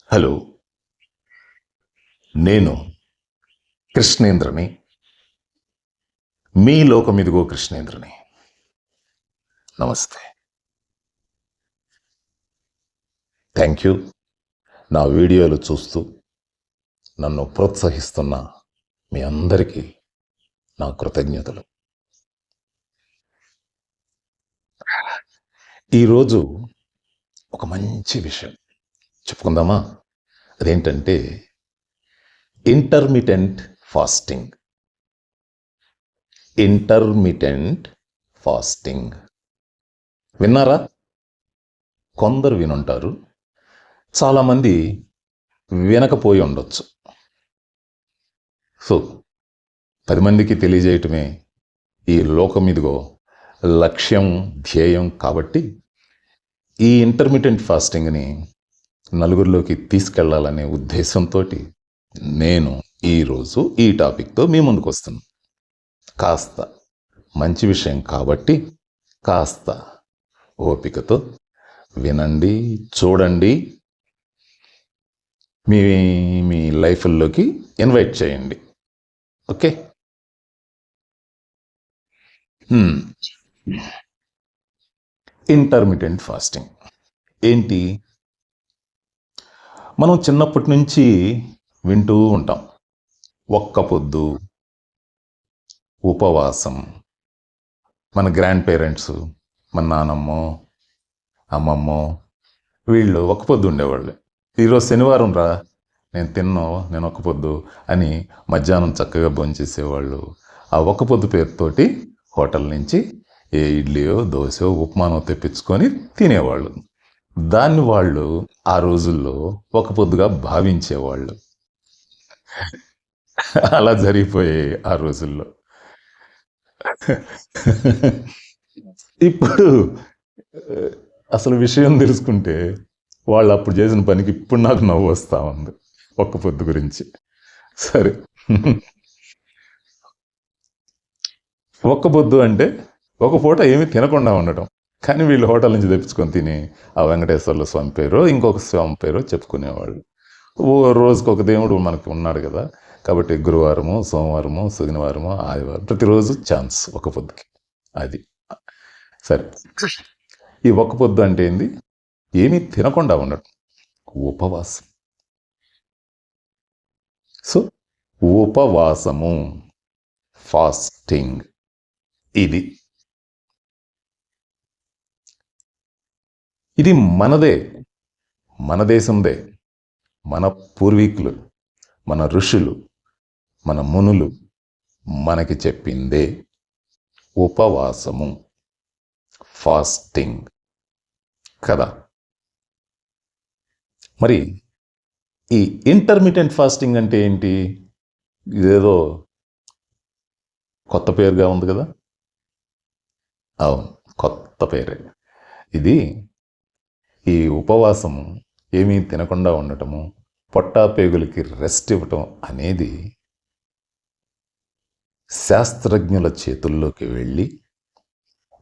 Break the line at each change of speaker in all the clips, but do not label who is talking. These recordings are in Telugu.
హలో, నేను కృష్ణేంద్రని. మీ లోకమిదిగో కృష్ణేంద్రని. నమస్తే. Thank you. నా వీడియోలు చూస్తూ నన్ను ప్రోత్సహిస్తున్న మీ అందరికీ నా కృతజ్ఞతలు. ఈరోజు ఒక మంచి విషయం చెప్పుకుందామా? అదేంటంటే ఇంటర్మిటెంట్ ఫాస్టింగ్. ఇంటర్మిటెంట్ ఫాస్టింగ్ విన్నారా? కొందరు వినుంటారు, చాలామంది వినకపోయి ఉండొచ్చు. సో 10 మందికి తెలియజేయటమే ఈ లోకమిదిగో లక్ష్యం, ధ్యేయం. కాబట్టి ఈ ఇంటర్మిటెంట్ ఫాస్టింగ్ని నలుగురిలోకి తీసుకెళ్లాలనే ఉద్దేశంతో నేను ఈరోజు ఈ టాపిక్తో మీ ముందుకు వస్తున్నాను. కాస్త మంచి విషయం కాబట్టి కాస్త ఓపికతో వినండి, చూడండి, మీ మీ లైఫ్లోకి ఇన్వైట్ చేయండి. ఓకే? ఇంటర్మిటెంట్ ఫాస్టింగ్ ఏంటి? మనం చిన్నప్పటి నుంచి వింటూ ఉంటాం. ఒక్క పొద్దు, ఉపవాసం. మన గ్రాండ్ పేరెంట్స్, మన నానమ్మో, అమ్మమ్మో వీళ్ళు ఒక్క పొద్దు ఉండేవాళ్ళు. ఈరోజు శనివారం రా, నేను ఒక్క పొద్దు అని మధ్యాహ్నం చక్కగా భోంచేసేవాళ్ళు. ఆ ఒక్క పొద్దు పేరుతోటి హోటల్ నుంచి ఏ ఇడ్లీయో, దోశో, ఉప్మానో తెప్పించుకొని తినేవాళ్ళు. దాన్ని వాళ్ళు ఆ రోజుల్లో ఒక పొద్దుగా భావించేవాళ్ళు. అలా జరిగిపోయాయి ఆ రోజుల్లో. ఇప్పుడు అసలు విషయం తెలుసుకుంటే వాళ్ళు అప్పుడు చేసిన పనికి ఇప్పుడు నాకు నవ్వు వస్తూ ఉంది ఒక్క పొద్దు గురించి. సరే, ఒక్క పొద్దు అంటే ఒక పూట ఏమీ తినకుండా ఉండటం. కానీ వీళ్ళు హోటల్ నుంచి తెప్పించుకొని తిని ఆ వెంకటేశ్వర్ల స్వామి పేరు, ఇంకొక స్వామి పేరు చెప్పుకునేవాళ్ళు. రోజుకొక దేవుడు మనకి ఉన్నాడు కదా, కాబట్టి గురువారము, సోమవారము, శనివారము, ఆదివారం ప్రతిరోజు ఛాన్స్ ఒక పొద్దుకి. అది సరే. ఈ ఒక్క పొద్దు అంటే ఏంది? ఏమీ తినకుండా ఉండటం, ఉపవాసం. సో ఉపవాసము, ఫాస్టింగ్, ఇది మనదే, మన దేశందే. మన పూర్వీకులు, మన ఋషులు, మన మునులు మనకి చెప్పిందే ఉపవాసము, ఫాస్టింగ్ కదా. మరి ఈ ఇంటర్మిటెంట్ ఫాస్టింగ్ అంటే ఏంటి? ఇదేదో కొత్త పేరుగా ఉంది కదా. అవును, కొత్త పేరే ఇది. ఈ ఉపవాసము, ఏమీ తినకుండా ఉండటము, పొట్టాపేగులకి రెస్ట్ ఇవ్వటం అనేది శాస్త్రజ్ఞుల చేతుల్లోకి వెళ్ళి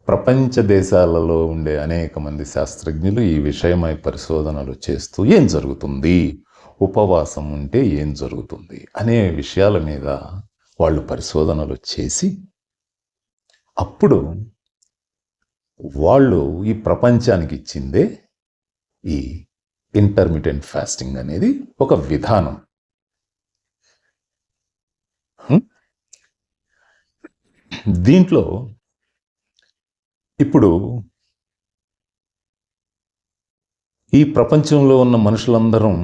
ప్రపంచ దేశాలలో ఉండే అనేక మంది శాస్త్రజ్ఞులు ఈ విషయమై పరిశోధనలు చేస్తూ ఏం జరుగుతుంది, ఉపవాసం ఉంటే ఏం జరుగుతుంది అనే విషయాల మీద వాళ్ళు పరిశోధనలు చేసి అప్పుడు వాళ్ళు ఈ ప్రపంచానికి ఇచ్చిందే ఈ ఇంటర్మిటెంట్ ఫాస్టింగ్ అనేది ఒక విధానం. దీంట్లో ఇప్పుడు ఈ ప్రపంచంలో ఉన్న మనుషులందరం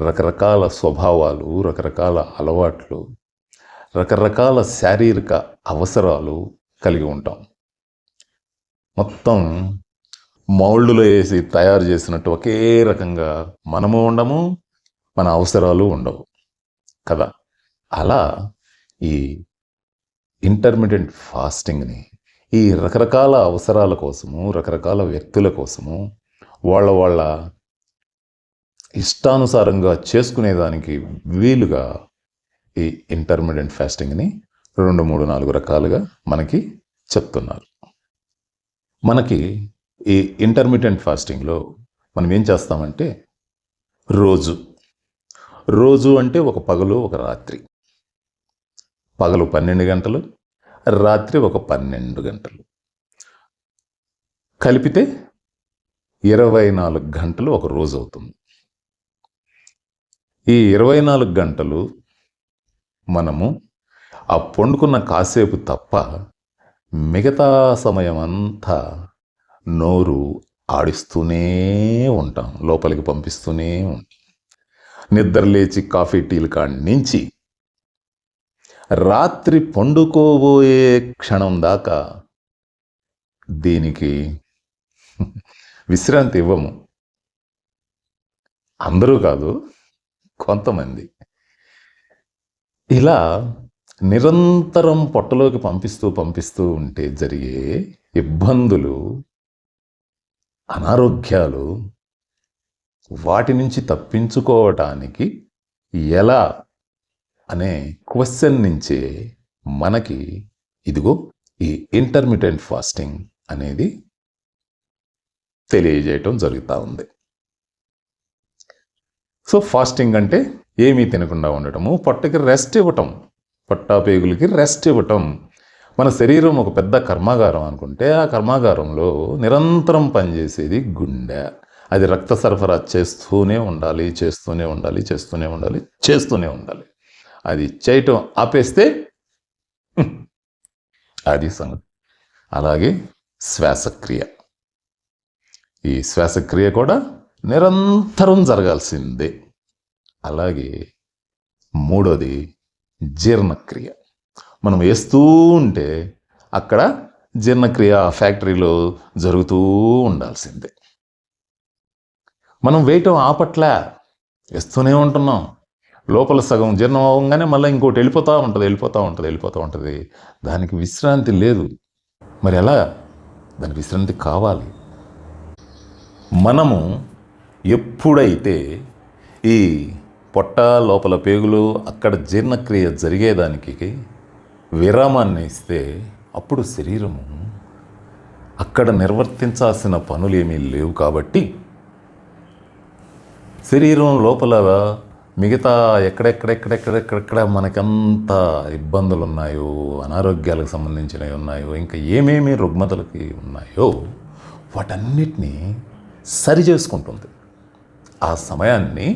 రకరకాల స్వభావాలు, రకరకాల అలవాట్లు, రకరకాల శారీరక అవసరాలు కలిగి ఉంటాం. మొత్తం మౌల్డ్లో వేసి తయారు చేసినట్టు ఒకే రకంగా మనము ఉండము, మన అవసరాలు ఉండవు కదా. అలా ఈ ఇంటర్మిటెంట్ ఫాస్టింగ్ని ఈ రకరకాల అవసరాల కోసము, రకరకాల వ్యక్తుల కోసము, వాళ్ళ ఇష్టానుసారంగా చేసుకునేదానికి వీలుగా ఈ ఇంటర్మిటెంట్ ఫాస్టింగ్ని 2, 3, 4 రకాలుగా మనకి చెప్తున్నారు. మనకి ఈ ఇంటర్మిటెంట్ ఫాస్టింగ్లో మనం ఏం చేస్తామంటే రోజు. రోజు అంటే ఒక పగలు ఒక రాత్రి. పగలు 12 గంటలు, రాత్రి ఒక 12 గంటలు. కలిపితే 24 గంటలు ఒక రోజు అవుతుంది. ఈ 24 గంటలు మనము ఆ పండుకున్న కాసేపు తప్ప మిగతా సమయం అంతా నోరు ఆడిస్తూనే ఉంటాం, లోపలికి పంపిస్తూనే ఉంటాం. నిద్ర లేచి కాఫీ టీలు కాడి నుంచి రాత్రి పండుకోబోయే క్షణం దాకా దీనికి విశ్రాంతి ఇవ్వము. అందరూ కాదు, కొంతమంది. ఇలా నిరంతరం పొట్టలోకి పంపిస్తూ ఉంటే జరిగే ఇబ్బందులు, అనారోగ్యాలు, వాటి నుంచి తప్పించుకోవటానికి ఎలా అనే క్వశ్చన్ నుంచే మనకి ఇదిగో ఈ ఇంటర్మిటెంట్ ఫాస్టింగ్ అనేది తెలియజేయటం జరుగుతూ ఉంది. సో ఫాస్టింగ్ అంటే ఏమీ తినకుండా ఉండటము, పొట్టకి రెస్ట్ ఇవ్వటం, పొట్టాపేగులకి రెస్ట్ ఇవ్వటం. మన శరీరం ఒక పెద్ద కర్మాగారం అనుకుంటే ఆ కర్మాగారంలో నిరంతరం పనిచేసేది గుండె. అది రక్త సరఫరా చేస్తూనే ఉండాలి. అది చేయటం ఆపేస్తే అది సంగతి. అలాగే శ్వాసక్రియ, ఈ శ్వాసక్రియ కూడా నిరంతరం జరగాల్సిందే. అలాగే మూడోది జీర్ణక్రియ. మనం వేస్తూ ఉంటే అక్కడ జీర్ణక్రియ ఫ్యాక్టరీలో జరుగుతూ ఉండాల్సిందే. మనం వేయటం ఆపట్లే, వేస్తూనే ఉంటున్నాం. లోపల సగం జీర్ణం అవ్వగానే మళ్ళీ ఇంకోటి వెళ్ళిపోతూ ఉంటుంది. దానికి విశ్రాంతి లేదు. మరి ఎలా? దానికి విశ్రాంతి కావాలి. మనము ఎప్పుడైతే ఈ పొట్ట లోపల పేగులు అక్కడ జీర్ణక్రియ జరిగేదానికి విరామాన్ని ఇస్తే అప్పుడు శరీరము అక్కడ నిర్వర్తించాల్సిన పనులు ఏమీ లేవు. కాబట్టి శరీరం లోపల మిగతా ఎక్కడెక్కడ మనకంత ఇబ్బందులు ఉన్నాయో, అనారోగ్యాలకు సంబంధించినవి ఉన్నాయో, ఇంకా ఏమేమి రుగ్మతలకి ఉన్నాయో వాటన్నిటినీ సరి చేసుకుంటుంది. ఆ సమయాన్ని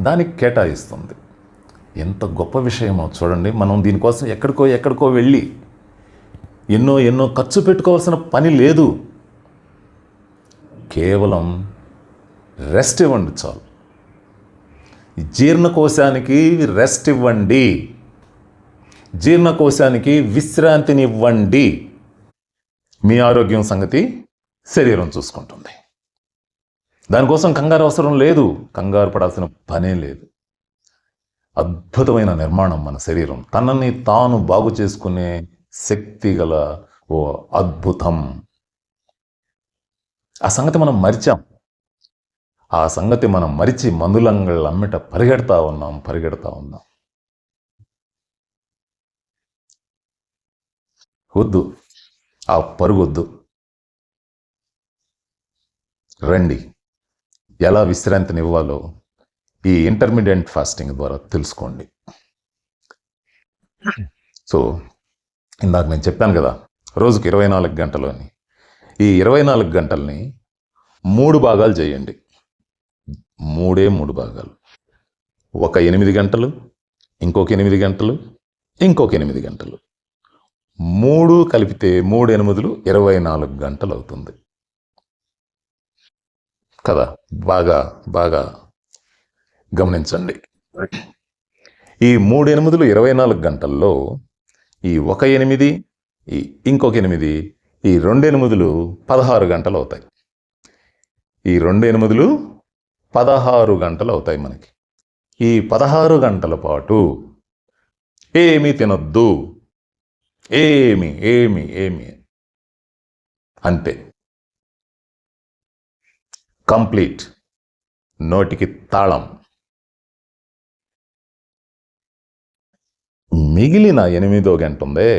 దానికి కేటాయిస్తుంది. ఎంత గొప్ప విషయమో చూడండి. మనం దీనికోసం ఎక్కడికో వెళ్ళి ఎన్నో ఖర్చు పెట్టుకోవాల్సిన పని లేదు. కేవలం రెస్ట్ ఇవ్వండి చాలు. జీర్ణకోశానికి రెస్ట్ ఇవ్వండి, జీర్ణకోశానికి విశ్రాంతినివ్వండి. మీ ఆరోగ్యం సంగతి శరీరం చూసుకుంటుంది. దానికోసం కంగారు అవసరం లేదు, కంగారు పడాల్సిన పనే లేదు. అద్భుతమైన నిర్మాణం మన శరీరం. తనని తాను బాగు చేసుకునే శక్తి గల ఓ అద్భుతం. ఆ సంగతి మనం మరిచాం. ఆ సంగతి మనం మరిచి మందులంగళ్ళు అమ్మిట పరిగెడతా ఉన్నాం. వద్దు, ఆ పరుగొద్దు. రండి, ఎలా విశ్రాంతిని ఇవ్వాలో ఈ ఇంటర్మీడియట్ ఫాస్టింగ్ ద్వారా తెలుసుకోండి. సో ఇందాక నేను చెప్పాను కదా, రోజుకి 24 గంటలు అని. ఈ 24 గంటల్ని 3 భాగాలు చేయండి. 3 భాగాలు. ఒక 8 గంటలు, ఇంకొక 8 గంటలు, ఇంకొక 8 గంటలు. 3 కలిపితే 3 8 24 గంటలు అవుతుంది కదా. బాగా గమనించండి. ఈ 3 8 24 గంటల్లో ఈ ఒక 8, ఇంకొక 8, ఈ 2 8 16 గంటలు అవుతాయి. ఈ 2 8 16 గంటలు అవుతాయి మనకి. ఈ 16 గంటల పాటు ఏమీ తినొద్దు, ఏమి అంతే. కంప్లీట్, నోటికి తాళం. మిగిలిన 8వ గంట ఉందే,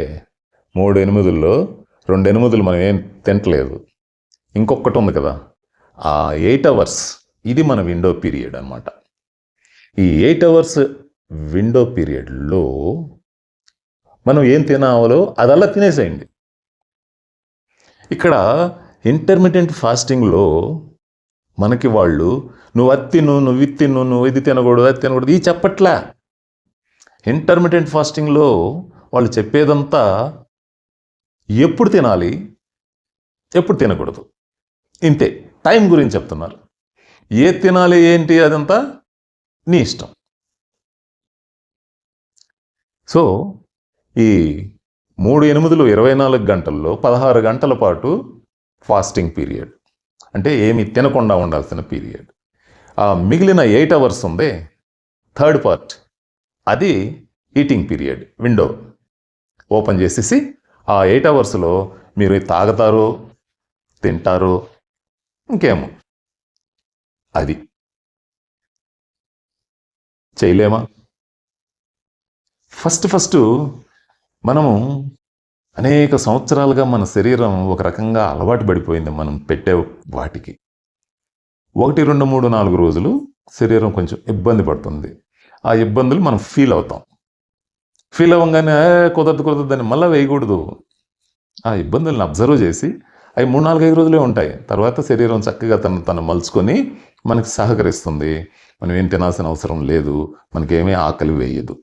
3 8లో 2 8 మనం ఏం తినట్లేదు, ఇంకొకటి ఉంది కదా, ఆ 8 hours ఇది మన విండో పీరియడ్ అన్నమాట. ఈ 8 అవర్స్ విండో పీరియడ్లో మనం ఏం తినాలో అదల్లా తినేసేయండి. ఇక్కడ ఇంటర్మీడియట్ ఫాస్టింగ్లో మనకి వాళ్ళు నువ్వు అది తిను, నువ్వు ఇది తిను, నువ్వు ఇది తినకూడదు, అది తినకూడదు ఇది చెప్పట్లే. ఇంటర్మీడియట్ ఫాస్టింగ్లో వాళ్ళు చెప్పేదంతా ఎప్పుడు తినాలి, ఎప్పుడు తినకూడదు, ఇంతే. టైం గురించి చెప్తున్నారు. ఏ తినాలి ఏంటి అదంతా నీ ఇష్టం. సో ఈ 3/8 24 గంటల్లో 16 గంటల పాటు ఫాస్టింగ్ పీరియడ్, అంటే ఏమి తినకుండా ఉండాల్సిన పీరియడ్. ఆ మిగిలిన 8 అవర్స్ ఉంది, థర్డ్ పార్ట్, అది ఈటింగ్ పీరియడ్. విండో ఓపెన్ చేసేసి ఆ 8 అవర్స్లో మీరు తాగుతారు, తింటారు, ఇంకేమో అది చేయలేమా? ఫస్ట్ మనము అనేక సంవత్సరాలుగా మన శరీరం ఒక రకంగా అలవాటు పడిపోయింది మనం పెట్టే వాటికి. 1, 2, 3, 4 రోజులు శరీరం కొంచెం ఇబ్బంది పడుతుంది. ఆ ఇబ్బందులు మనం ఫీల్ అవుతాం. ఫీల్ అవ్వగానే కుదరదు అని మళ్ళీ వేయకూడదు. ఆ ఇబ్బందులను అబ్జర్వ్ చేసి అవి 3, 4, 5 రోజులే ఉంటాయి. తర్వాత శరీరం చక్కగా తను మలుచుకొని మనకి సహకరిస్తుంది. మనం ఏం తినాల్సిన అవసరం లేదు, మనకేమీ ఆకలి వేయదు.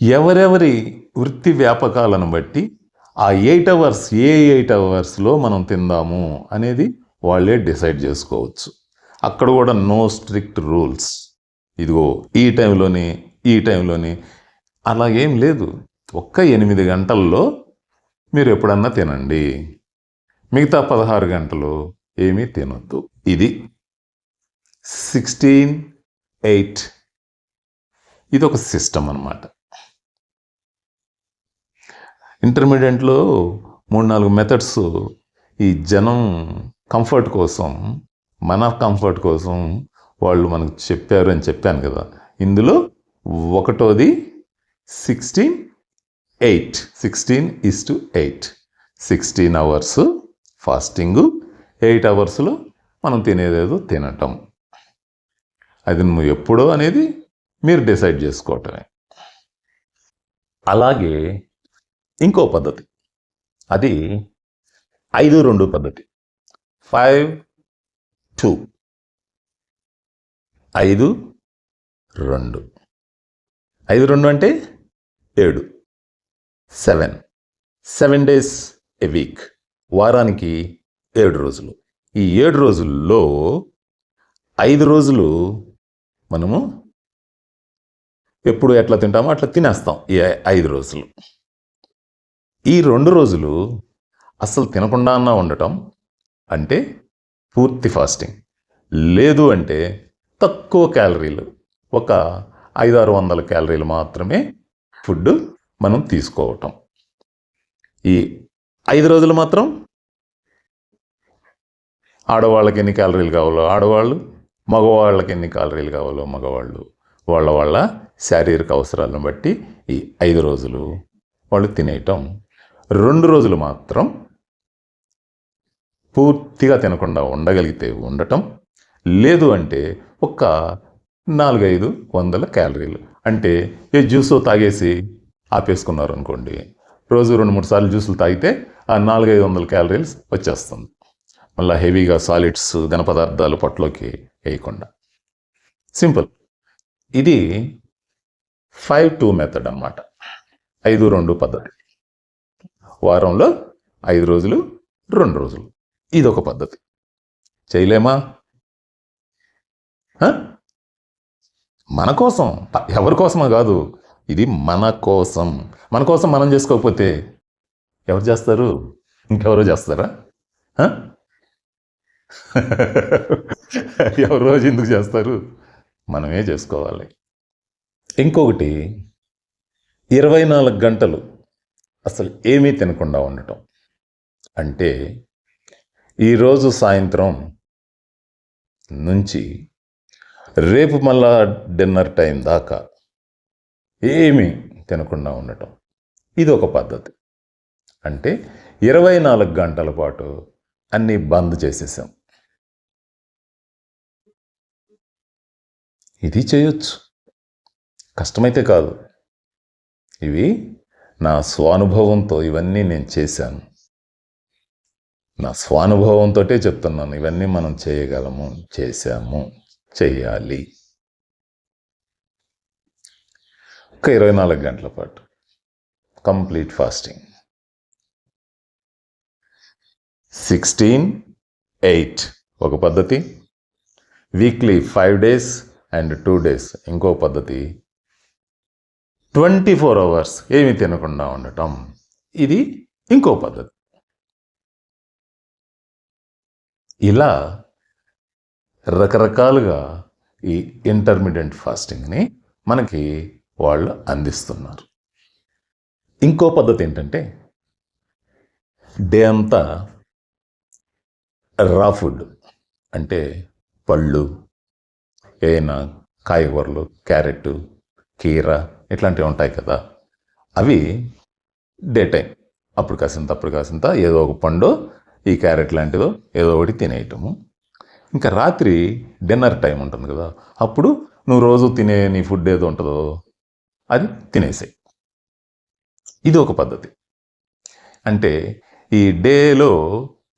ఎవరెవరి వృత్తి వ్యాపకాలను బట్టి ఆ 8 అవర్స్ ఏ 8 అవర్స్లో మనం తిందాము అనేది వాళ్ళే డిసైడ్ చేసుకోవచ్చు. అక్కడ కూడా నో స్ట్రిక్ట్ రూల్స్, ఇదిగో ఈ టైంలోని అలాగేం లేదు. ఒక్క 8 గంటల్లో మీరు ఎప్పుడన్నా తినండి, మిగతా 16 గంటలు ఏమీ తినొద్దు. ఇది 16-8, ఇది ఒక సిస్టమ్ అన్నమాట. ఇంటర్మీడియట్లో 3-4 మెథడ్స్ ఈ జనం కంఫర్ట్ కోసం, మన కంఫర్ట్ కోసం వాళ్ళు మనకు చెప్పారు అని చెప్పాను కదా. ఇందులో ఒకటోది 16-8, 16:8, 16 అవర్స్ ఫాస్టింగు, 8 అవర్స్లో మనం తినేదేదో తినటం. అది నువ్వు ఎప్పుడో అనేది మీరు డిసైడ్ చేసుకోవటమే. అలాగే ఇంకో పద్ధతి, అది 5-2 పద్ధతి. 5-2, 5-2. 5-2 అంటే 7, 7 days a week, వారానికి 7 రోజులు. ఈ 7 రోజుల్లో 5 రోజులు మనము ఎప్పుడు ఎట్లా తింటామో అట్లా తినేస్తాం ఈ 5 రోజులు. ఈ 2 రోజులు అస్సలు తినకుండా అన్నా ఉండటం, అంటే పూర్తి ఫాస్టింగ్. లేదు అంటే తక్కువ క్యాలరీలు, ఒక 500-600 క్యాలరీలు మాత్రమే ఫుడ్ మనం తీసుకోవటం. ఈ 5 రోజులు మాత్రం ఆడవాళ్ళకి ఎన్ని క్యాలరీలు కావాలో ఆడవాళ్ళు, మగవాళ్ళకి ఎన్ని క్యాలరీలు కావాలో మగవాళ్ళు, వాళ్ళ శారీరక అవసరాలను బట్టి ఈ 5 రోజులు వాళ్ళు తినేయటం. 2 రోజులు మాత్రం పూర్తిగా తినకుండా ఉండగలిగితే ఉండటం, లేదు అంటే ఒక్క 400-500 క్యాలరీలు, అంటే ఏ జ్యూసో తాగేసి ఆపేసుకున్నారు అనుకోండి, రోజు 2-3 సార్లు జ్యూసులు తాగితే ఆ 400-500 క్యాలరీలు వచ్చేస్తుంది. మళ్ళీ హెవీగా సాలిడ్స్, ఘన పదార్థాలు పొట్టలోకి వేయకుండా. సింపుల్. ఇది 5-2 మెథడ్ అన్నమాట. 5-2 పద్ధతి. వారంలో 5 రోజులు, 2 రోజులు, ఇదొక పద్ధతి. చేయలేమా? మన కోసం, ఎవరి కోసమా కాదు, ఇది మన కోసం. మన కోసం మనం చేసుకోకపోతే ఎవరు చేస్తారు? ఇంకెవరో చేస్తారా? ఎవరు రోజు ఎందుకు చేస్తారు? మనమే చేసుకోవాలి. ఇంకొకటి, 24 గంటలు అసలు ఏమీ తినకుండా ఉండటం. అంటే ఈరోజు సాయంత్రం నుంచి రేపు మళ్ళా డిన్నర్ టైం దాకా ఏమీ తినకుండా ఉండటం. ఇది ఒక పద్ధతి. అంటే 24 గంటల పాటు అన్నీ బంద్ చేసేసాం. ఇది చేయొచ్చు. కష్టమైతే కాదు, ఇవి నా స్వానుభవంతో ఇవన్నీ నేను చేశాను. నా స్వానుభవంతో చెప్తున్నాను, ఇవన్నీ మనం చేయగలము, చేశాము, చేయాలి. ఒక 24 గంటల పాటు కంప్లీట్ ఫాస్టింగ్. 16-8 ఒక పద్ధతి, వీక్లీ 5 days అండ్ 2 days ఇంకో పద్ధతి, 24 hours ఏమి తినకుండా ఉండటం ఇది ఇంకో పద్ధతి. ఇలా రకరకాలుగా ఈ ఇంటర్మీడియట్ ఫాస్టింగ్ని మనకి వాళ్ళు అందిస్తున్నారు. ఇంకో పద్ధతి ఏంటంటే డే అంతా రా ఫుడ్, అంటే పళ్ళు, ఏదైనా కాయగూరలు, క్యారెట్, కీర ఇట్లాంటివి ఉంటాయి కదా, అవి డే టైం అప్పుడు కాసింత ఏదో ఒక పండు, ఈ క్యారెట్ లాంటిదో ఏదో ఒకటి తినేయటము. ఇంకా రాత్రి డిన్నర్ టైం ఉంటుంది కదా, అప్పుడు నువ్వు రోజు తినే నీ ఫుడ్ ఏదో ఉంటుందో అది తినేసాయి. ఇది ఒక పద్ధతి. అంటే ఈ డేలో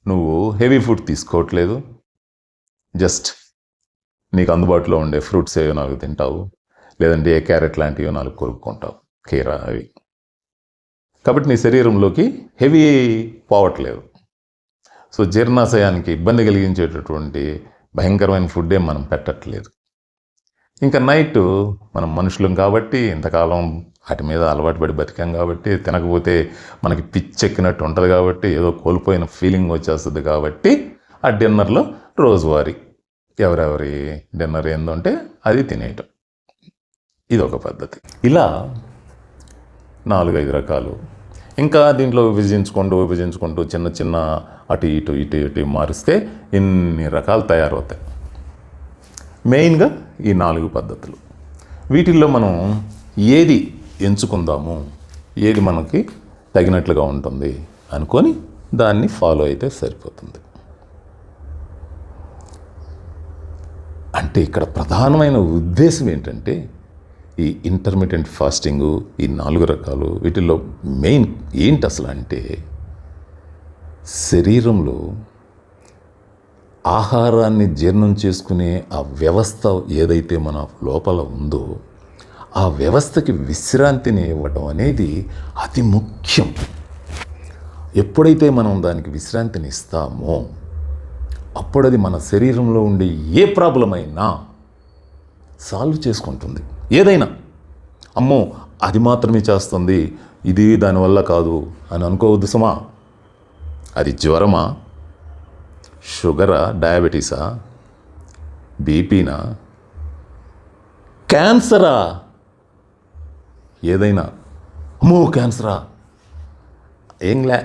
నువ్వు హెవీ ఫుడ్ తీసుకోవట్లేదు, జస్ట్ నీకు అందుబాటులో ఉండే ఫ్రూట్స్ ఏవో 4 తింటావు, లేదంటే ఏ క్యారెట్ లాంటివి 4 కొనుక్కుంటావు, కీర అవి. కాబట్టి నీ శరీరంలోకి హెవీ పోవట్లేదు. సో జీర్ణాశయానికి ఇబ్బంది కలిగించేటటువంటి భయంకరమైన ఫుడ్డే మనం పెట్టట్లేదు. ఇంకా నైట్ మనం మనుషులం కాబట్టి, ఇంతకాలం వాటి మీద అలవాటు పడి బతికాం కాబట్టి, తినకపోతే మనకి పిచ్చెక్కినట్టు ఉంటుంది కాబట్టి, ఏదో కోల్పోయిన ఫీలింగ్ వచ్చేస్తుంది కాబట్టి, ఆ డిన్నర్లో రోజువారీ ఎవరెవరి డిన్నర్ ఏందంటే అది తినేయటం, ఇది ఒక పద్ధతి. ఇలా 4-5 రకాలు. ఇంకా దీంట్లో విభజించుకుంటూ చిన్న చిన్న అటు ఇటు మారిస్తే ఇన్ని రకాలు తయారవుతాయి. మెయిన్గా ఈ 4 పద్ధతులు. వీటిల్లో మనం ఏది ఎంచుకుందాము, ఏది మనకి తగినట్లుగా ఉంటుంది అనుకొని దాన్ని ఫాలో అయితే సరిపోతుంది. అంటే ఇక్కడ ప్రధానమైన ఉద్దేశం ఏంటంటే ఈ ఇంటర్మీడియట్ ఫాస్టింగు, ఈ 4 రకాలు, వీటిల్లో మెయిన్ ఏంటి అసలు అంటే శరీరంలో ఆహారాన్ని జీర్ణం చేసుకునే ఆ వ్యవస్థ ఏదైతే మన లోపల ఉందో ఆ వ్యవస్థకి విశ్రాంతిని ఇవ్వటం అనేది అతి ముఖ్యం. ఎప్పుడైతే మనం దానికి విశ్రాంతిని ఇస్తామో అప్పుడు అది మన శరీరంలో ఉండే ఏ ప్రాబ్లం అయినా సాల్వ్ చేసుకుంటుంది. ఏదైనా అమ్మో అది మాత్రమే చేస్తుంది, ఇది దానివల్ల కాదు అని అనుకోవద్దు సుమా. అది జ్వరమా, షుగరా, డయాబెటీసా, బీపీనా, క్యాన్సరా, ఏదైనా అమ్మో క్యాన్సరా ఏంలే,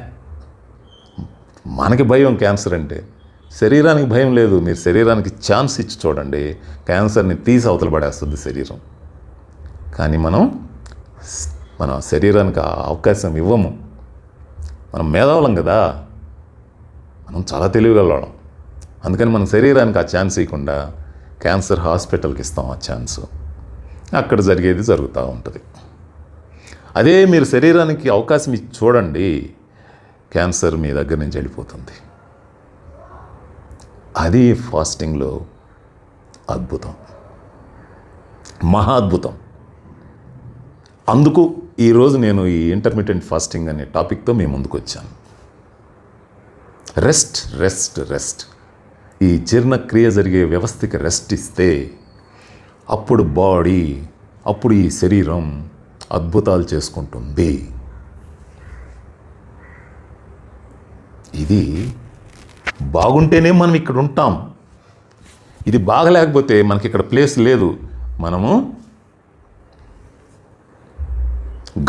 మనకి భయం క్యాన్సర్ అంటే, శరీరానికి భయం లేదు. మీరు శరీరానికి ఛాన్స్ ఇచ్చి చూడండి, క్యాన్సర్ని తీసి అవతల పడేస్తుంది శరీరం. కానీ మన శరీరానికి ఆ అవకాశం ఇవ్వము. మనం మేధావులం కదా, మనం చాలా తెలివిగలం. అందుకని మన శరీరానికి ఆ ఛాన్స్ ఇవ్వకుండా క్యాన్సర్ హాస్పిటల్కి ఇస్తాం ఆ ఛాన్స్. అక్కడ జరిగేది జరుగుతూ ఉంటుంది. అదే మీరు శరీరానికి అవకాశం ఇచ్చి చూడండి, క్యాన్సర్ మీ దగ్గర నుంచి వెళ్ళిపోతుంది. అది ఫాస్టింగ్లో అద్భుతం, మహా అద్భుతం. అందుకు ఈరోజు నేను ఈ ఇంటర్మీడియట్ ఫాస్టింగ్ అనే టాపిక్తో మీ ముందుకు వచ్చాను. Rest rest rest. ఈ జీర్ణక్రియ జరిగే వ్యవస్థకి రెస్ట్ ఇస్తే అప్పుడు బాడీ, అప్పుడు ఈ శరీరం అద్భుతాలు చేసుకుంటుంది. ఇది బాగుంటేనే మనం ఇక్కడ ఉంటాం. ఇది బాగలేకపోతే మనకి ఇక్కడ ప్లేస్ లేదు. మనము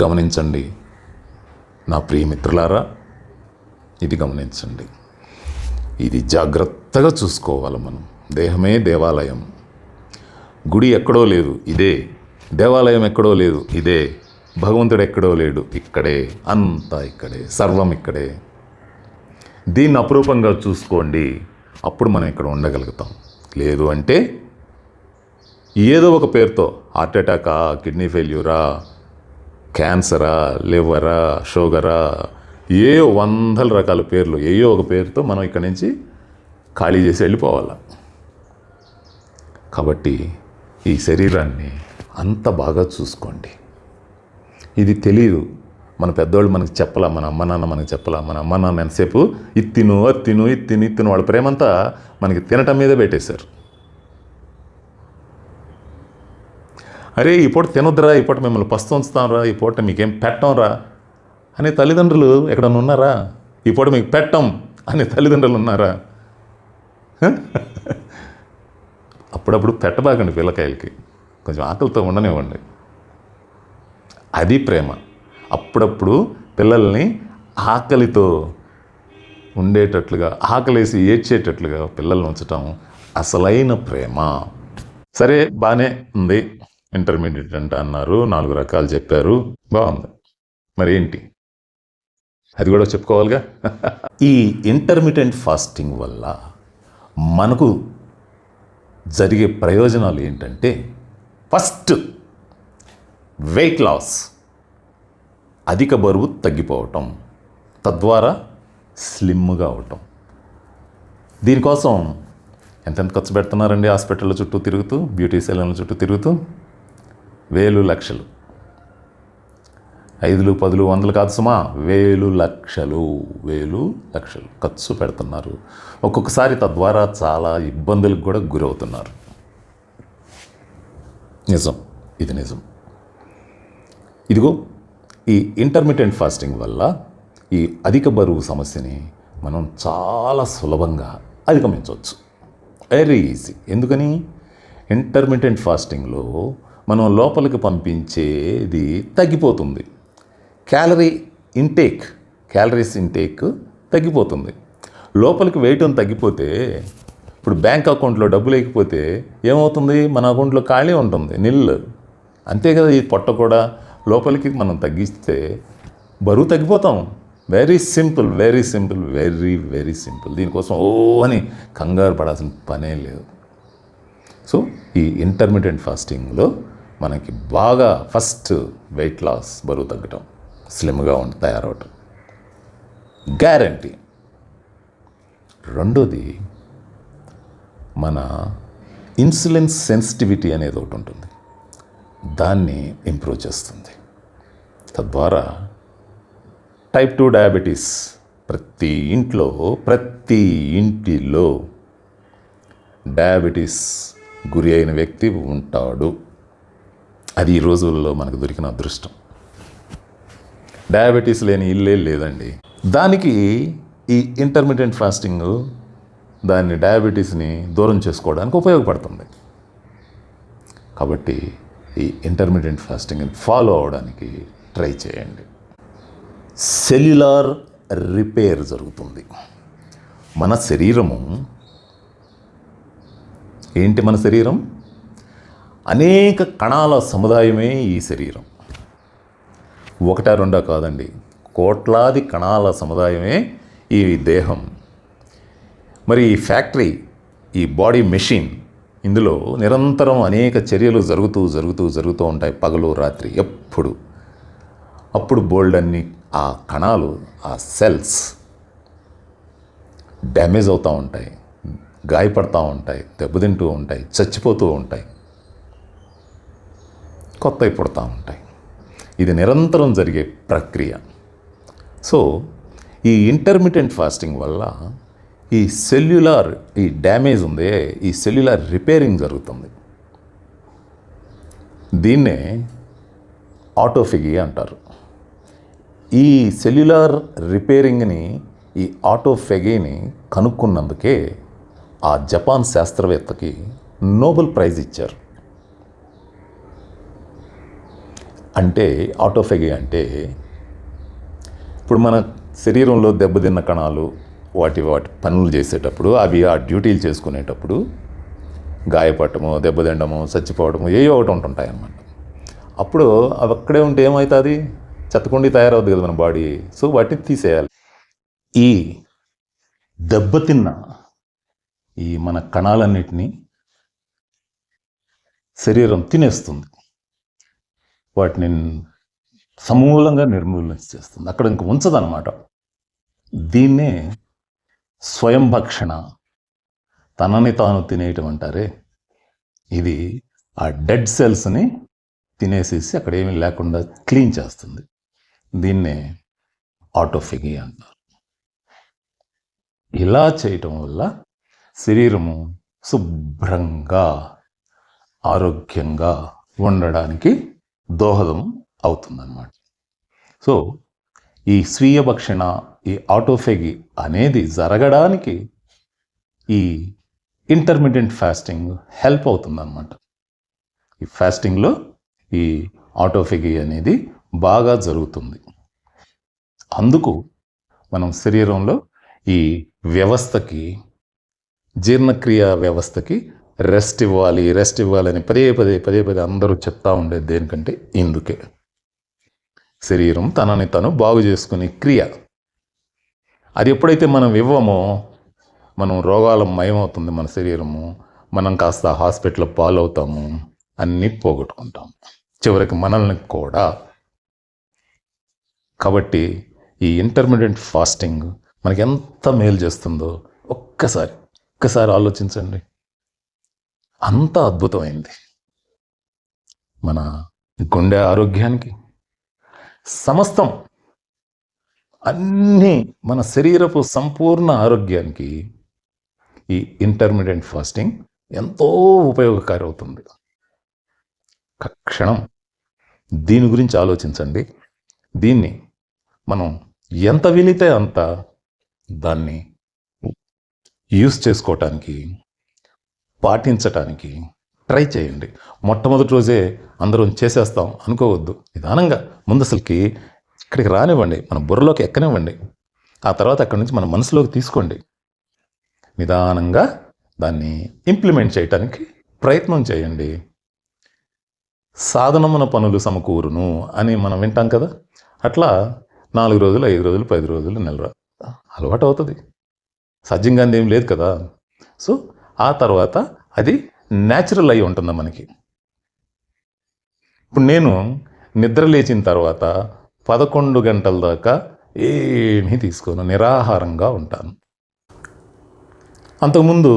గమనించండి నా ప్రియమిత్రులారా, ఇది గమనించండి. ఇది జాగ్రత్తగా చూసుకోవాలి మనం. దేహమే దేవాలయం. గుడి ఎక్కడో లేదు, ఇదే. దేవాలయం ఎక్కడో లేదు, ఇదే. భగవంతుడు ఎక్కడో లేడు, ఇక్కడే. అంతా ఇక్కడే, సర్వం ఇక్కడే. దీన్ని అపురూపంగా చూసుకోండి, అప్పుడు మనం ఇక్కడ ఉండగలుగుతాం. లేదు అంటే ఏదో ఒక పేరుతో హార్ట్ అటాకా, కిడ్నీ ఫెయిల్యూరా, క్యాన్సరా, లివరా, షుగరా, ఏయో వందల రకాల పేర్లు, ఏయో ఒక పేరుతో మనం ఇక్కడి నుంచి ఖాళీ చేసి వెళ్ళిపోవాలి. కాబట్టి ఈ శరీరాన్ని అంత బాగా చూసుకోండి. ఇది తెలియదు, మన పెద్దవాళ్ళు మనకి చెప్పలా, మన అమ్మ నాన్న మనకి చెప్పలా. మన అమ్మ నాన్న ఎంతసేపు ఇత్తిను అత్తిను ఇత్తిను ఇత్తిను వాళ్ళ ప్రేమంతా మనకి తినటం మీదే పెట్టేశారు. అరే ఈ పూట తినొద్దురా, ఈ పూట మిమ్మల్ని పస్తు ఉంచుతాంరా, ఈ పూట మీకేం పెట్టంరా అనే తల్లిదండ్రులు ఎక్కడన్నా ఉన్నారా? ఈ పూట మీకు పెట్టం అనే తల్లిదండ్రులు ఉన్నారా? అప్పుడప్పుడు పెట్టబాకండి పిల్లకాయలకి, కొంచెం ఆకలితో ఉండనివ్వండి. అది ప్రేమ. అప్పుడప్పుడు పిల్లల్ని ఆకలితో ఉండేటట్లుగా, ఆకలేసి ఏడ్చేటట్లుగా పిల్లల్ని ఉంచటం అసలైన ప్రేమ. సరే బాగానే ఉంది, ఇంటర్మీడియట్ అంటే అన్నారు, 4 రకాలు చెప్పారు, బాగుంది. మరి ఏంటి అది కూడా చెప్పుకోవాలిగా. ఈ ఇంటర్మిటెంట్ ఫాస్టింగ్ వల్ల మనకు జరిగే ప్రయోజనాలు ఏంటంటే, ఫస్ట్ వెయిట్ లాస్, అధిక బరువు తగ్గిపోవటం, తద్వారా స్లిమ్గా అవటం. దీనికోసం ఎంతెంత ఖర్చు పెడుతున్నారండి హాస్పిటళ్ళ చుట్టూ తిరుగుతూ, బ్యూటీ సెలూన్ల చుట్టూ తిరుగుతూ? వేలు లక్షలు, 5, 10, 100 కాదు సుమా, వేలు లక్షలు ఖర్చు పెడుతున్నారు. ఒక్కొక్కసారి తద్వారా చాలా ఇబ్బందులకు కూడా గురవుతున్నారు. నిజం, ఇది నిజం. ఇదిగో ఈ ఇంటర్మిటెంట్ ఫాస్టింగ్ వల్ల ఈ అధిక బరువు సమస్యని మనం చాలా సులభంగా అధిగమించవచ్చు. Very easy. ఎందుకని? ఇంటర్మిటెంట్ ఫాస్టింగ్లో మనం లోపలికి పంపించేది తగ్గిపోతుంది. క్యాలరీస్ ఇంటేక్ తగ్గిపోతుంది. లోపలికి వేయటం తగ్గిపోతే, ఇప్పుడు బ్యాంక్ అకౌంట్లో డబ్బులు లేకపోతే ఏమవుతుంది? మన అకౌంట్లో ఖాళీ ఉంటుంది, నిల్. అంతే కదా ఈ పొట్ట కూడా. లోపలికి మనం తగ్గిస్తే బరువు తగ్గిపోతాం. Very simple, very simple, very very simple. దీనికోసం అని కంగారు పడాల్సిన పనే లేదు. సో ఈ ఇంటర్మిటెంట్ ఫాస్టింగ్లో మనకి బాగా ఫస్ట్ వెయిట్ లాస్, బరువు తగ్గటం, స్లిమ్గా తయారవటం గ్యారంటీ. రెండోది, మన ఇన్సులిన్ సెన్సిటివిటీ అనేది ఒకటి ఉంటుంది, దాన్ని ఇంప్రూవ్ చేస్తుంది. తద్వారా టైప్ 2 డయాబెటీస్ ప్రతి ఇంటిలో డయాబెటీస్ గురి అయిన వ్యక్తి ఉంటాడు. అది ఈ రోజుల్లో మనకు దొరికిన అదృష్టం. డయాబెటీస్ లేని ఇల్లే లేదండి. దానికి ఈ ఇంటర్మిటెంట్ ఫాస్టింగ్ దాన్ని, డయాబెటీస్ని దూరం చేసుకోవడానికి ఉపయోగపడుతుంది. కాబట్టి ఈ ఇంటర్మిటెంట్ ఫాస్టింగ్ని ఫాలో అవడానికి ట్రై చేయండి. సెల్యులార్ రిపేర్ జరుగుతుంది. మన శరీరము ఏంటి? మన శరీరం అనేక కణాల సముదాయమే ఈ శరీరం. 1, 2 కాదండి, కోట్లాది కణాల సముదాయమే ఈ దేహం. మరి ఈ ఫ్యాక్టరీ, ఈ బాడీ మెషిన్, ఇందులో నిరంతరం అనేక చర్యలు జరుగుతూ ఉంటాయి, పగలు రాత్రి ఎప్పుడు. అప్పుడు బోల్డ్ అన్ని ఆ కణాలు, ఆ సెల్స్ డ్యామేజ్ అవుతూ ఉంటాయి, గాయపడుతూ ఉంటాయి, దెబ్బతింటూ ఉంటాయి, చచ్చిపోతూ ఉంటాయి, కొత్తవి పుడతా ఉంటాయి. ఇది నిరంతరం జరిగే ప్రక్రియ. సో ఈ ఇంటర్మిటెంట్ ఫాస్టింగ్ వల్ల ఈ సెల్యులార్, ఈ డ్యామేజ్ ఉందే, ఈ సెల్యులార్ రిపేరింగ్ జరుగుతుంది. దీన్నే ఆటోఫెగీ అంటారు. ఈ సెల్యులార్ రిపేరింగ్ని, ఈ ఆటోఫెగీని కనుక్కున్నందుకే ఆ జపాన్ శాస్త్రవేత్తకి నోబెల్ ప్రైజ్ ఇచ్చారు. అంటే ఆటోఫెగీ అంటే, ఇప్పుడు మన శరీరంలో దెబ్బతిన్న కణాలు వాటి పనులు చేసేటప్పుడు, అవి ఆ డ్యూటీలు చేసుకునేటప్పుడు గాయపడటము, దెబ్బతిండము, చచ్చిపోవడము ఏవో ఒకటి ఉంటుంటాయి అన్నమాట. అప్పుడు అవి అక్కడే ఉంటే ఏమవుతుంది? చెత్తకుండి తయారవుద్ది కదా మన బాడీ. సో వాటిని తీసేయాలి. ఈ దెబ్బతిన్న ఈ మన కణాలన్నిటినీ శరీరం తినేస్తుంది, వాటిని సమూలంగా నిర్మూలించేస్తుంది, అక్కడ ఇంక ఉంచదన్నమాట. దీన్నే స్వయం భక్షణ, తనని తాను తినేయటం అంటారే. ఇది ఆ డెడ్ సెల్స్ని తినేసేసి అక్కడ ఏమీ లేకుండా క్లీన్ చేస్తుంది. దీన్నే ఆటోఫెగీ అంటారు. ఇలా చేయటం వల్ల శరీరము శుభ్రంగా ఆరోగ్యంగా ఉండడానికి దోహదం అవుతుందన్నమాట. సో ఈ స్వీయ భక్షణ, ఈ ఆటోఫెగీ అనేది జరగడానికి ఈ ఇంటర్మీడియట్ ఫాస్టింగ్ హెల్ప్ అవుతుందన్నమాట. ఈ ఫాస్టింగ్లో ఈ ఆటోఫెగీ అనేది బాగా జరుగుతుంది. అందుకు మనం శరీరంలో ఈ వ్యవస్థకి, జీర్ణక్రియ వ్యవస్థకి రెస్ట్ ఇవ్వాలని పదే పదే అందరూ చెప్తా ఉండేది దేనికంటే ఇందుకే. శరీరం తనని తను బాగు చేసుకునే క్రియ. అది ఎప్పుడైతే మనం ఇవ్వమో మనం రోగాల మయమవుతుంది మన శరీరము, మనం కాస్త హాస్పిటల్ పాలవుతాము, అన్నీ పోగొట్టుకుంటాం, చివరికి మనల్ని కూడా. కాబట్టి ఈ ఇంటర్మీడియట్ ఫాస్టింగ్ మనకి ఎంత మేలు చేస్తుందో ఒక్కసారి ఆలోచించండి. అంత అద్భుతమైంది మన గుండె ఆరోగ్యానికి, సమస్తం అన్నీ మన శరీరపు సంపూర్ణ ఆరోగ్యానికి ఈ ఇంటర్మీడియట్ ఫాస్టింగ్ ఎంతో ఉపయోగకారి అవుతుంది. క్షణం దీని గురించి ఆలోచించండి. దీన్ని మనం ఎంత వీలైతే అంత దాన్ని యూస్ చేసుకోవటానికి, పాటించటానికి ట్రై చేయండి. మొట్టమొదటి రోజే అందరం చేసేస్తాం అనుకోవద్దు. నిదానంగా ముందు అసలుకి ఇక్కడికి రానివ్వండి, మన బుర్రలోకి ఎక్కనివ్వండి. ఆ తర్వాత అక్కడి నుంచి మన మనసులోకి తీసుకోండి. నిదానంగా దాన్ని ఇంప్లిమెంట్ చేయటానికి ప్రయత్నం చేయండి. సాధనమున పనులు సమకూరును అని మనం వింటాం కదా, అట్లా 4 రోజులు, 5 రోజులు, 10 రోజులు, నెల అలవాటు అవుతుంది. సాధ్యంగా ఏం లేదు కదా. సో ఆ తర్వాత అది న్యాచురల్ అయి ఉంటుందా మనకి. ఇప్పుడు నేను నిద్ర లేచిన తర్వాత 11 గంటల దాకా ఏమీ తీసుకోను, నిరాహారంగా ఉంటాను. అంతకుముందు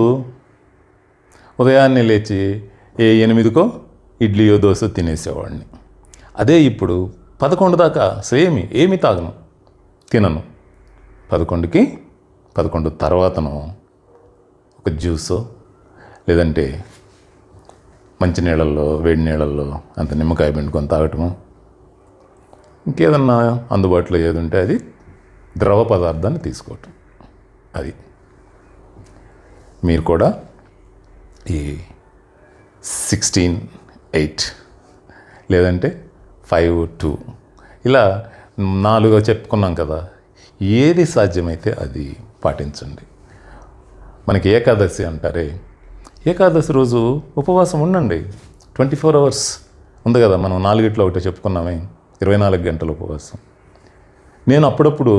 ఉదయాన్నే లేచి 8కో ఇడ్లీయో దోశ తినేసేవాడిని. అదే ఇప్పుడు 11 దాకా ఏమీ తాగను, తినను. 11కి 11 తర్వాతను ఒక జ్యూసో లేదంటే మంచి నీళ్ళల్లో, వేడి నీళ్ళల్లో అంత నిమ్మకాయ పిండుకొని తాగటము, ఇంకేదన్నా అందుబాటులో ఏది ఉంటే అది ద్రవ పదార్థాన్ని తీసుకోవటం. అది మీరు కూడా ఈ 16:8 లేదంటే 5:2 ఇలా 4 చెప్పుకున్నాం కదా, ఏది సాధ్యమైతే అది పాటించండి. మనకి ఏకాదశి అంటారే, ఏకాదశి రోజు ఉపవాసం ఉండండి. 24 hours ఉంది కదా, మనం 4 ఒకటే చెప్పుకున్నామే, 24 గంటల ఉపవాసం. నేను అప్పుడప్పుడు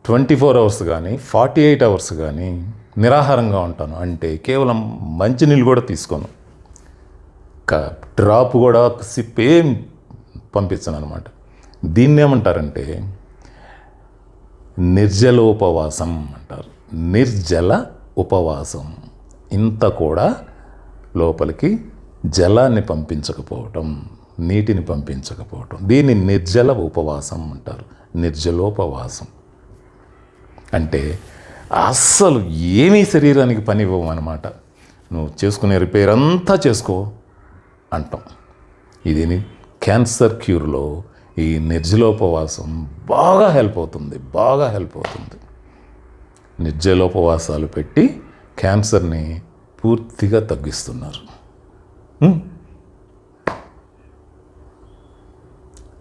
24 hours కానీ 48 hours కానీ నిరాహారంగా ఉంటాను. అంటే కేవలం మంచినీళ్ళు కూడా తీసుకోను, డ్రాప్ కూడా సిప్ ఏం పంపించను అనమాట. దీన్ని ఏమంటారంటే నిర్జల ఉపవాసం అంటారు. నిర్జల ఉపవాసం. ఇంత కూడా లోపలికి జలాన్ని పంపించకపోవటం, నీటిని పంపించకపోవటం, దీన్ని నిర్జల ఉపవాసం అంటారు. నిర్జలోపవాసం అంటే అస్సలు ఏమీ శరీరానికి పని ఇవ్వవు అనమాట. నువ్వు చేసుకునే రిపేర్ అంతా చేసుకో అంటాం. ఇది క్యాన్సర్ క్యూర్లో ఈ నిర్జలోపవాసం బాగా హెల్ప్ అవుతుంది. నిర్జలోపవాసాలు పెట్టి క్యాన్సర్ని పూర్తిగా తగ్గిస్తున్నారు.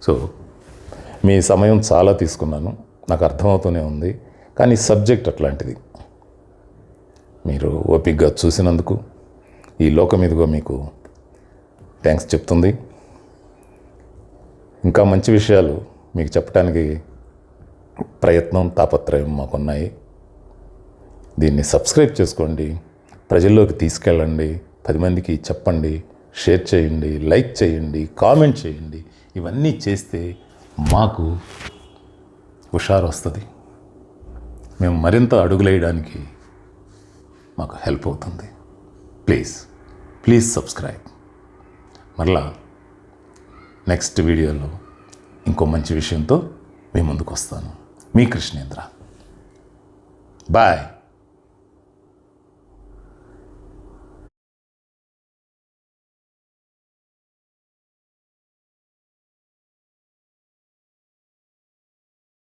సో మీ సమయం చాలా తీసుకున్నాను, నాకు అర్థమవుతూనే ఉంది. కానీ సబ్జెక్ట్ అట్లాంటిది. మీరు ఓపికగా చూసినందుకు ఈ లోకం మీదుగా మీకు థ్యాంక్స్ చెప్తుంది. ఇంకా మంచి విషయాలు మీకు చెప్పడానికి ప్రయత్నం, తాపత్రయం మాకున్నాయి. దీన్ని సబ్స్క్రైబ్ చేసుకోండి, ప్రజల్లోకి తీసుకెళ్ళండి, 10 మందికి చెప్పండి, షేర్ చేయండి, లైక్ చేయండి, కామెంట్ చేయండి. ఇవన్నీ చేస్తే మాకు హుషారు వస్తుంది. మేము మరింత అడుగులేయడానికి మాకు హెల్ప్ అవుతుంది. Please subscribe. మరలా నెక్స్ట్ వీడియోలో ఇంకో మంచి విషయంతో మీ ముందుకు వస్తాను. మీ కృష్ణేంద్ర. బాయ్.